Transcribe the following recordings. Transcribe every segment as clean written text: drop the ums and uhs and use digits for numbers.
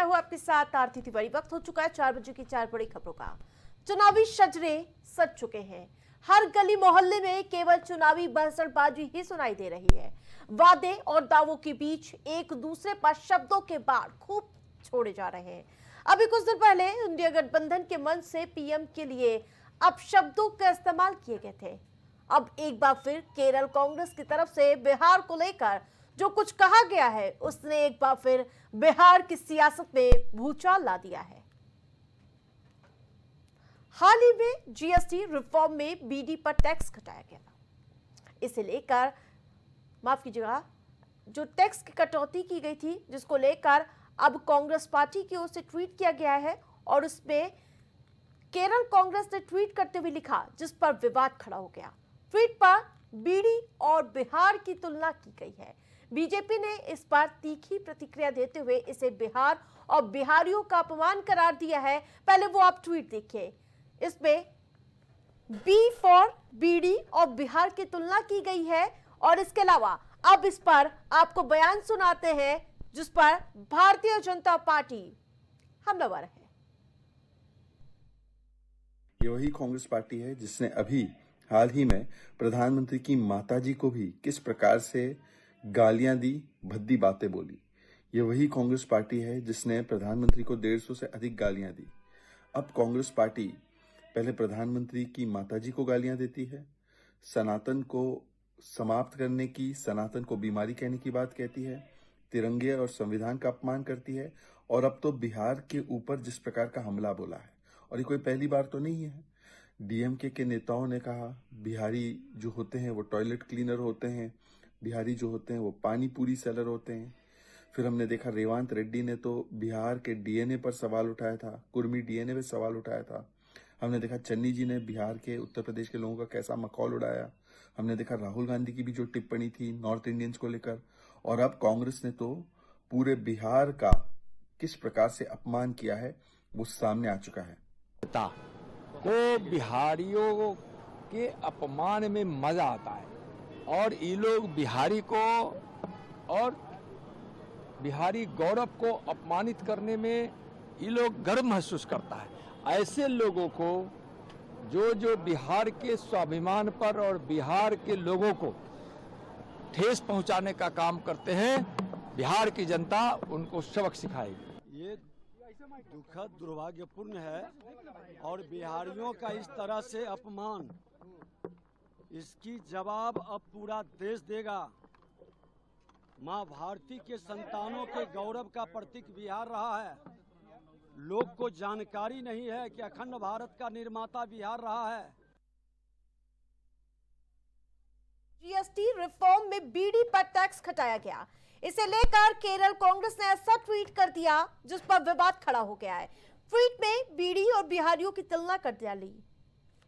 मैं हूं आपके साथ आरती तिवारी। वक्त हो चुका है 4 बजे की 4 बड़ी खबरों का। चुनावी शजरे सज चुके हैं। हर गली मोहल्ले में केवल चुनावी बहसबाजी ही सुनाई दे रही है। वादे और दावों के बीच एक दूसरे पर शब्दों के बाढ़ खूब छोड़े जा रहे हैं। अभी कुछ दिन पहले इंडिया गठबंधन के मंच से पीएम के लिए अपशब्दों का इस्तेमाल किए गए थे। अब एक बार फिर केरल कांग्रेस की तरफ से बिहार को लेकर जो कुछ कहा गया है, उसने एक बार फिर बिहार की सियासत में भूचाल ला दिया है। हाल ही में जीएसटी रिफॉर्म में बीडी पर टैक्स घटाया गया। इसे लेकर माफ कीजिएगा, जो टैक्स की कटौती की गई थी, जिसको लेकर अब कांग्रेस पार्टी की ओर से ट्वीट किया गया है और उसमें केरल कांग्रेस ने ट्वीट करते हुए लिखा, जिस पर विवाद खड़ा हो गया। ट्वीट पर बीडी और बिहार की तुलना की गई है। बीजेपी ने इस पर तीखी प्रतिक्रिया देते हुए इसे बिहार और बिहारियों का अपमान करार दिया है। पहले वो आप ट्वीट देखिए। इसमें बी फॉर बीडी और बिहार की तुलना की गई है और इसके अलावा अब इस पर आपको बयान सुनाते हैं जिस पर भारतीय जनता पार्टी हमलावर है। ये वही कांग्रेस पार्टी है जिसने अभी हाल ही में प्रधानमंत्री की माताजी को भी किस प्रकार से गालियां दी, भद्दी बातें बोली। ये वही कांग्रेस पार्टी है जिसने प्रधानमंत्री को 150 से अधिक गालियां दी। अब कांग्रेस पार्टी पहले प्रधानमंत्री की माताजी को गालियां देती है, सनातन को समाप्त करने की, सनातन को बीमारी कहने की बात कहती है, तिरंगे और संविधान का अपमान करती है और अब तो बिहार के ऊपर जिस प्रकार का हमला बोला है। और ये कोई पहली बार तो नहीं है। डीएमके के नेताओं ने कहा बिहारी जो होते हैं वो टॉयलेट क्लीनर होते हैं, बिहारी जो होते हैं वो पानी पूरी सेलर होते हैं। फिर हमने देखा रेवंत रेड्डी ने तो बिहार के डीएनए पर सवाल उठाया था, कुर्मी डीएनए पर सवाल उठाया था। हमने देखा चन्नी जी ने बिहार के, उत्तर प्रदेश के लोगों का कैसा मखौल उड़ाया। हमने देखा राहुल गांधी की भी जो टिप्पणी थी नॉर्थ इंडियंस को लेकर। और अब कांग्रेस ने तो पूरे बिहार का किस प्रकार से अपमान किया है वो सामने आ चुका है। को बिहारियों के अपमान में मजा आता है और ये लोग बिहारी को और बिहारी गौरव को अपमानित करने में ये लोग गर्व महसूस करता है। ऐसे लोगों को जो बिहार के स्वाभिमान पर और बिहार के लोगों को ठेस पहुंचाने का काम करते हैं, बिहार की जनता उनको सबक सिखाएगी। ये दुखद दुर्भाग्यपूर्ण है और बिहारियों का इस तरह से अपमान, इसकी जवाब अब पूरा देश देगा। मां भारती के संतानों के गौरव का प्रतीक बिहार रहा है। लोग को जानकारी नहीं है कि अखंड भारत का निर्माता बिहार रहा है। जीएसटी रिफॉर्म में बीडी पर टैक्स घटाया गया। इसे लेकर केरल कांग्रेस ने ऐसा ट्वीट कर दिया जिस पर विवाद खड़ा हो गया है। ट्वीट में बीडी और बिहारियों की तुलना कर डाली।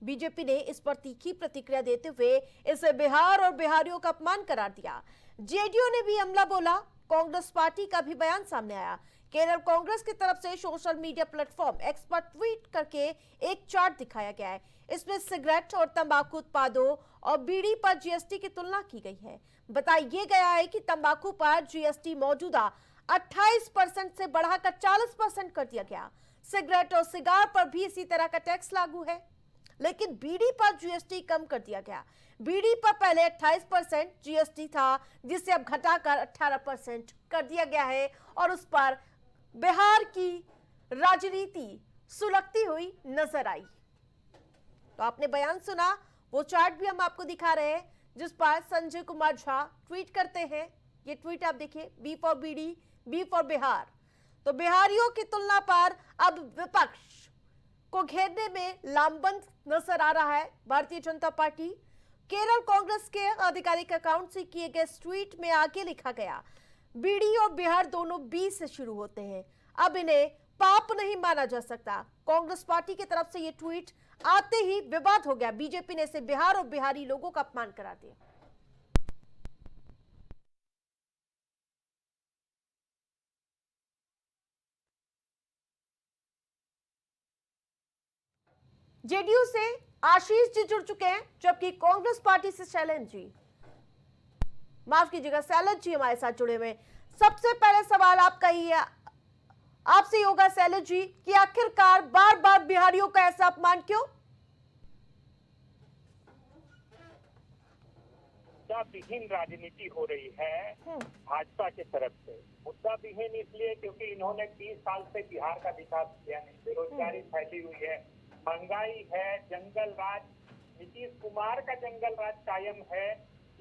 बीजेपी ने इस पर तीखी प्रतिक्रिया देते हुए इसे बिहार और बिहारियों का अपमान करार दिया। जेडीयू ने भी हमला बोला। कांग्रेस पार्टी का भी बयान सामने आया। केरल कांग्रेस की तरफ से सोशल मीडिया प्लेटफॉर्म एक्स पर ट्वीट करके एक चार्ट दिखाया गया है। इसमें सिगरेट और तंबाकू उत्पादों और बीड़ी पर जीएसटी की तुलना की गई है। बताया गया है कि तंबाकू पर जीएसटी मौजूदा 28% से बढ़ाकर 40% कर दिया गया। सिगरेट और सिगार पर भी इसी तरह का टैक्स लागू है, लेकिन बीड़ी पर जीएसटी कम कर दिया गया। बीड़ी पर पहले 28% जीएसटी था, जिसे अब घटाकर 18% कर दिया गया है और उस पर बिहार की राजनीति सुलगती हुई नजर आई। तो आपने बयान सुना, वो चार्ट भी हम आपको दिखा रहे हैं जिस पर संजय कुमार झा ट्वीट करते हैं। ये ट्वीट आप देखिए, B for BD, B for Bihar. तो बिहारियों की तुलना पर अब विपक्ष को घेरने में लामबंद नजर आ रहा है भारतीय जनता पार्टी। केरल कांग्रेस के आधिकारिक अकाउंट से किए गए ट्वीट में आगे लिखा गया, बीडी और बिहार दोनों बी से शुरू होते हैं, अब इन्हें पाप नहीं माना जा सकता। कांग्रेस पार्टी की तरफ से यह ट्वीट आते ही विवाद हो गया। बीजेपी ने इसे बिहार और बिहारी लोगों का अपमान करार दिया। जेडीयू से आशीष जी जुड़ चुके हैं, जबकि कांग्रेस पार्टी से शैलेंद्र जी, माफ कीजिएगा, शैलेंद्र जी हमारे साथ जुड़े हुए हैं। सबसे पहले सवाल आपका ही है, आप से ही होगा शैलेश जी कि आखिरकार बार बार बिहारियों का ऐसा अपमान क्यों? मुद्दा विहीन राजनीति हो रही है भाजपा की तरफ से। मुद्दा विहीन इसलिए क्योंकि इन्होंने 30 साल से बिहार का विकास किया नहीं। बेरोजगारी फैली हुई है, महंगाई है, जंगल राज, नीतीश कुमार का जंगल राज कायम है।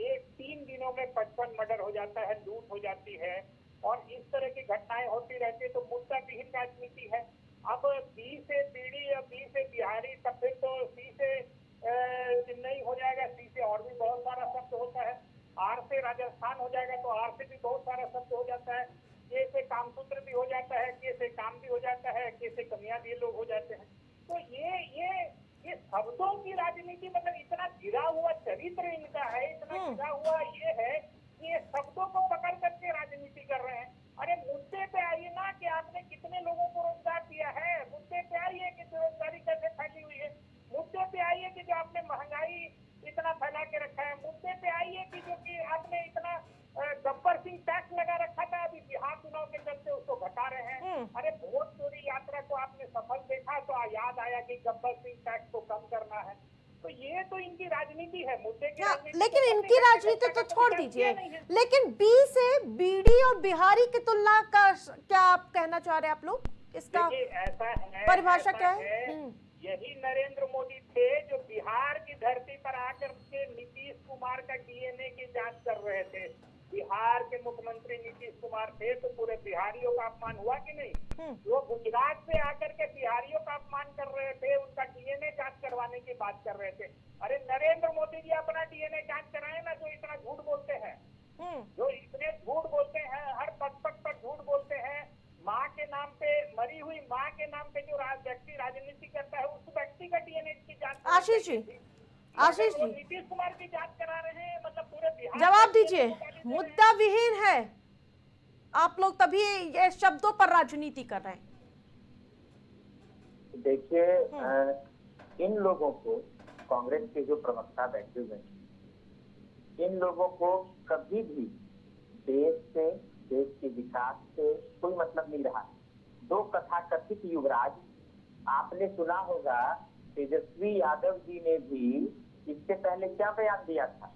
एक 3 दिनों में 55 मर्डर हो जाता है, लूट हो जाती है और इस तरह की घटनाएं होती रहती है। तो मुद्दा विहीन राजनीति है। अब बी से बीड़ी या बी से बिहारी, तब फिर तो सी से नहीं हो जाएगा, सी से और भी बहुत सारा शब्द होता है, आर से राजस्थान हो जाएगा तो आर से भी बहुत सारा शब्द हो जाता है, के से कामसूत्र भी हो जाता है, के से काम भी हो जाता है, के से कन्या भी लोग हो जाते हैं। तो ये शब्दों की राजनीति, मतलब इतना गिरा हुआ चरित्र इनका है, इतना गिरा हुआ ये है कि ये शब्दों को पकड़ करके राजनीति कर रहे हैं। अरे मुद्दे पे आइए ना कि आपने कितने लोगों को रोजगार दिया है, मुद्दे पे आइए कि बेरोजगारी कैसे फैली हुई है, मुद्दे पे आइए कि जो आपने महंगाई इतना फैला के रखा है, मुद्दे पे आइए कि जो कि आपने इतना गब्बर सिंह टैक्स लगा रखा था, अभी बिहार चुनाव के चलते उसको घटा रहे हैं। अरे वोट चोरी यात्रा को आपने सफल देखा तो याद आया कि गब्बर सिंह टैक्स को कम करना है। तो ये तो इनकी राजनीति है, मुद्दे की राजनीति। लेकिन इनकी राजनीति तो छोड़ दीजिए, लेकिन बी से बीडी और बिहारी की तुलना का क्या आप कहना चाह रहे हैं? आप लोग इसका ऐसा है, परिभाषा क्या है? यही नरेंद्र मोदी थे जो बिहार की धरती पर आकर के नीतीश कुमार का डीएनए की जांच कर रहे थे। बिहार के मुख्यमंत्री नीतीश कुमार थे तो पूरे बिहारियों का अपमान हुआ कि नहीं? जो गुजरात से आकर के बिहारियों का अपमान कर रहे थे, उनका डीएनए जांच करवाने की बात कर रहे थे। अरे नरेंद्र मोदी जी अपना डीएनए जांच कराए ना, जो इतना झूठ बोलते हैं, जो इतने झूठ बोलते हैं, हर पद पर झूठ बोलते हैं। माँ के नाम पे, मरी हुई माँ के नाम पे जो व्यक्ति राजनीति करता है, उस व्यक्ति का डीएनए की जांच। आशीष जी, नीतीश कुमार की जांच करा रहे हैं, मतलब पूरे बिहार। जवाब दीजिए, मुद्दा विहीन है, आप लोग तभी ये शब्दों पर राजनीति कर रहे हैं। देखिए, इन लोगों को, कांग्रेस के जो प्रवक्ता बैठे हुए हैं, इन लोगों को कभी भी देश से, देश के विकास से कोई मतलब नहीं रहा। दो कथाकथित युवराज, आपने सुना होगा तेजस्वी यादव जी ने भी इससे पहले क्या बयान दिया था,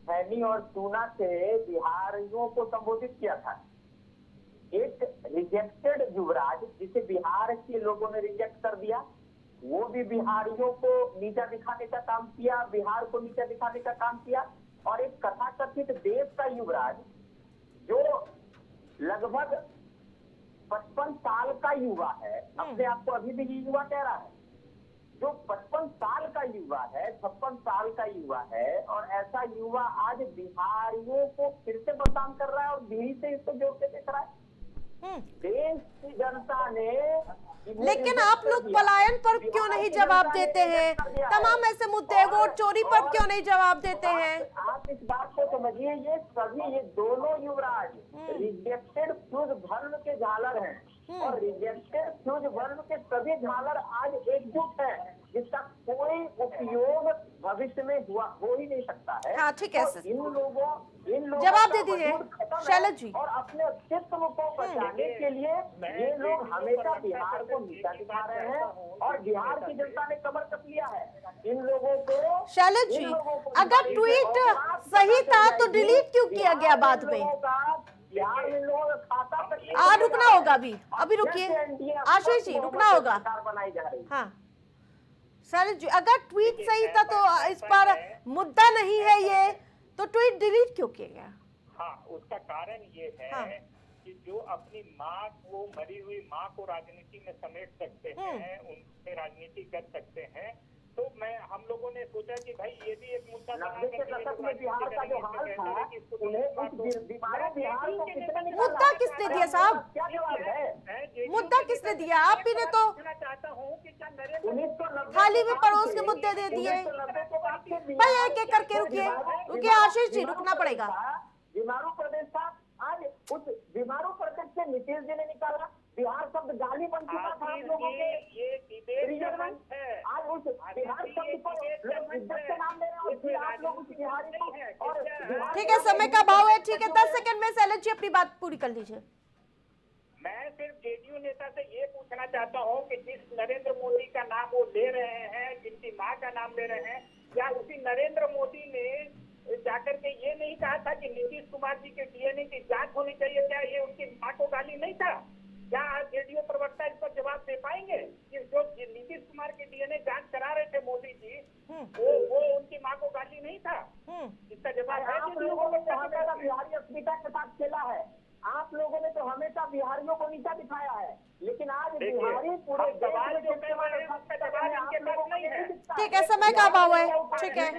खैनी और टूना से बिहारियों को संबोधित किया था। एक रिजेक्टेड युवराज जिसे बिहार के लोगों ने रिजेक्ट कर दिया, वो भी बिहारियों को नीचा दिखाने का काम किया, बिहार को नीचा दिखाने का काम किया। और एक कथाकथित देश का युवराज जो लगभग 55 साल का युवा है, अपने आप को अभी भी युवा कह रहा है, जो 55 साल का युवा है, 56 साल का युवा है, और ऐसा युवा आज बिहारियों को फिर से बदनाम कर रहा है और बीड़ी से इसको जोड़ के देख रहा है। देश की जनता ने, लेकिन आप लोग पलायन पर क्यों नहीं जवाब देते हैं? तमाम ऐसे मुद्दे, वोट चोरी पर क्यों नहीं जवाब देते हैं? आप इस बात को समझिए, ये सभी, ये दोनों युवराज रिजेक्टेड फ्यूज वर्ण के झालर हैं और रिजेक्टेड फ्यूज वर्ण के सभी झालर आज एकजुट हैं, जिसका कोई उपयोग भविष्य में हो ही नहीं सकता है। हाँ, ठीक है सर। इन लोगों जवाब दे दीजिए शैलेश जी। और अपने अस्तित्व को बचाने के लिए ये लोग हमेशा बिहार को नीचा दिखा रहे हैं और बिहार की जनता ने कमर कस लिया है। इन लोगों को, शैलेश जी, अगर ट्वीट सही था तो डिलीट क्यों किया गया बाद में? बिहार में लोगों का खाता रुकना होगा, अभी रुकिए आशीष जी, रुकना होगा। बनाई जा रही है। हाँ शैलेश जी, अगर ट्वीट सही था तो इस पर मुद्दा नहीं है ये, तो ट्वीट डिलीट क्यों किया गया? हाँ, उसका कारण ये है कि जो अपनी माँ को, मरी हुई माँ को राजनीति में समेट सकते हैं, उनसे राजनीति कर सकते हैं, तो हम लोगों ने सोचा कि भाई ये भी एक मुद्दा बना के दशक में बिहार का जो हाल था, उन्हें बिहार को कितने मुद्दा किसने दिया साहब? क्या जवाब है? मुद्दा किसने दिया? आप ही ने तो चाहता हूँ कि थाली में परोस के मुद्दे दे दिए। भाई एक एक करके रुकिए आशीष जी, रुकना पड़ेगा। बीमारू प्रदेश था, आज उस बीमारू प्रदेश से नीतीश जी ने निकाला। बिहार शब्द गाली बन चुका था आप लोगों के। आज उस बिहार शब्द को लोग इज्जत से नाम ले रहे हैं और फिर आप लोग उस बिहारी को। और ठीक है, समय का भाव है, ठीक है, 10 सेकंड में शैलेश जी अपनी बात पूरी कर लीजिए। मैं सिर्फ जेडीयू नेता से ये पूछना चाहता हूँ कि जिस नरेंद्र मोदी का नाम वो ले रहे हैं, जिनकी मां का नाम ले रहे हैं, क्या उसी नरेंद्र मोदी ने जाकर के ये नहीं कहा था कि नीतीश कुमार जी के डीएनए की जांच होनी चाहिए? क्या ये उनकी मां को गाली नहीं था? क्या आज जेडीयू प्रवक्ता इस पर जवाब दे पाएंगे कि जो नीतीश कुमार की डीएनए जांच करा रहे थे मोदी जी, वो उनकी मां को गाली नहीं था? इसका जवाब है आप लोगों ने तो हमेशा बिहारी अस्मिता के साथ खेला है। आप लोगों ने तो हमेशा बिहारियों को नीचा दिखाया है, लेकिन आज बिहारी पूरे सवाल जो कर रहे हैं उसका जवाब इनके पास नहीं है। ठीक है, समय का अभाव है। ठीक है,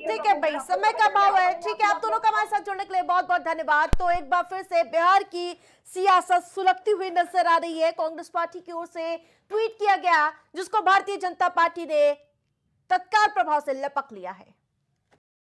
ठीक है भाई, समय का अभाव है। ठीक है, आप दोनों का हमारे साथ जुड़ने के लिए बहुत बहुत धन्यवाद। तो एक बार फिर से बिहार की सियासत सुलगती हुई नजर आ रही है। कांग्रेस पार्टी की ओर से ट्वीट किया गया, जिसको भारतीय जनता पार्टी ने तत्काल प्रभाव से लपक लिया है।